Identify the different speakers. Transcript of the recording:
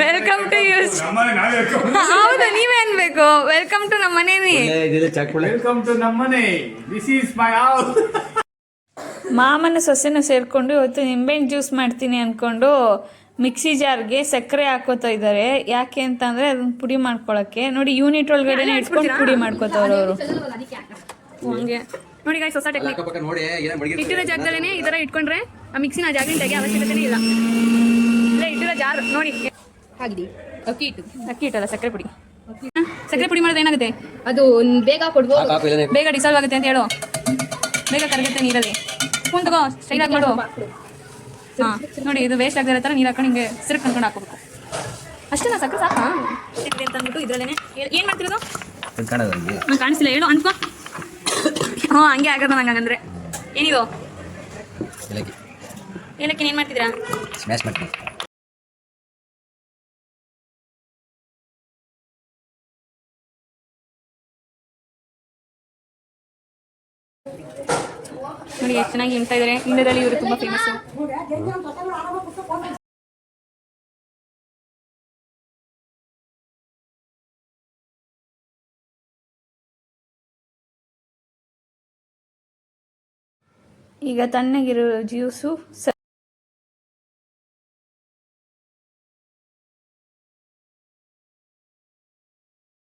Speaker 1: Welcome to use. ಹೌದು, ನೀವೇ ಅನ್ಬೇಕು. ವೆಲ್ಕಮ್ ಟು ನಮ್ಮ ಮನೇನಿ.
Speaker 2: ವೆಲ್ಕಮ್ ಟು ನಮ್ಮನೆ. This is my house.
Speaker 1: ಮಾಮನ ಸೊಸೆನ ಸೇರ್ಕೊಂಡು ಇವತ್ತು ನಿಂಬೆಹಣ್ಣು ಜ್ಯೂಸ್ ಮಾಡ್ತೀನಿ ಅಂದ್ಕೊಂಡು ಮಿಕ್ಸಿ ಜಾರ್ಗೆ ಸಕ್ಕರೆ ಹಾಕೋತಾ ಇದ್ದಾರೆ. ಯಾಕೆ ಅಂತಂದರೆ ಅದನ್ನ ಪುಡಿ ಮಾಡ್ಕೊಳಕ್ಕೆ. ನೋಡಿ, ಯೂನಿಟ್ ಒಳಗಡೆ ಇಟ್ಕೊಂಡು ಪುಡಿ ಮಾಡ್ಕೋತವ್ರು ಅವರು. ಹಂಗೆ ನೋಡಿ ಗಾಯ್ಸ್, ಹೊಸ ಟೆಕ್ನಿಕ್. ಇಟ್ಟಿರೋ ಜಾಗದಲ್ಲೇ ಈ ಥರ ಇಟ್ಕೊಂಡ್ರೆ ಆ ಮಿಕ್ಸಿನ ಜಾಗದಿಂದ ತೆಗೆ ಅವಶ್ಯಕತೆನೇ ಇಲ್ಲ. ಇಲ್ಲೇ ಇಟ್ಟಿರೋ ಜಾರ್ ನೋಡಿ
Speaker 3: ಹಾಗಿದೆ. ಅಕ್ಕಿ
Speaker 1: ಇಟ್ಟಲ್ಲ, ಸಕ್ಕರೆ ಪುಡಿ. ಸಕ್ಕರೆ ಪುಡಿ ಮಾಡಿದ್ರೆ ಏನಾಗುತ್ತೆ?
Speaker 3: ಅದು ಬೇಗ ಕೊಡ್ಬೋದು,
Speaker 1: ಬೇಗ ಡಿಸಾಲ್ವ್ ಆಗುತ್ತೆ ಅಂತ ಹೇಳು. ಬೇಗ ಕರಗುತ್ತೆ ನೀರಲ್ಲಿ. ಸ್ಪೂನ್ ತಗೋ, ಸ್ಟೈಲ್ ಹಾಕ್ಬಿಡು. ಹಾಂ ನೋಡಿ, ಇದು ವೇಸ್ಟ್ ಆಗದಿರೋ ಥರ ನೀರು ಹಾಕೊಂಡು ಹಿಂಗೆ ಸಿರಕ್ ಅನ್ಕೊಂಡು ಹಾಕೋಬೇಕು. ಅಷ್ಟೇ, ನಾ ಸಕ್ಕರೆ ಸಾಕಾ ಅಂತ ಅಂದ್ಬಿಟ್ಟು ಇದ್ರಲ್ಲೇ ಏನು ಮಾಡ್ತಿರೋದು ನಂಗೆ ಕಾಣಿಸ್ತಿಲ್ಲ. ಹೇಳು ಅನ್ಕೋ. ಹ್ಞೂ, ಹಂಗೆ ಆಗೋದು ನಂಗೆ. ಹಂಗಂದ್ರೆ ಏನಿದು ಏಲಕ್ಕಿ ಏನು ಮಾಡ್ತಿದ್ದೀರಾ? ನೋಡಿ ಎಷ್ಟು ಚೆನ್ನಾಗಿ ಹಿಂಡ್ತಾ ಇದ್ದಾರೆ. ಇಂಡಿಯಾದಲ್ಲಿ ಇವರು ತುಂಬ ಫೇಮಸ್ಸು. ಈಗ ತಣ್ಣಗಿರೋ ಜ್ಯೂಸು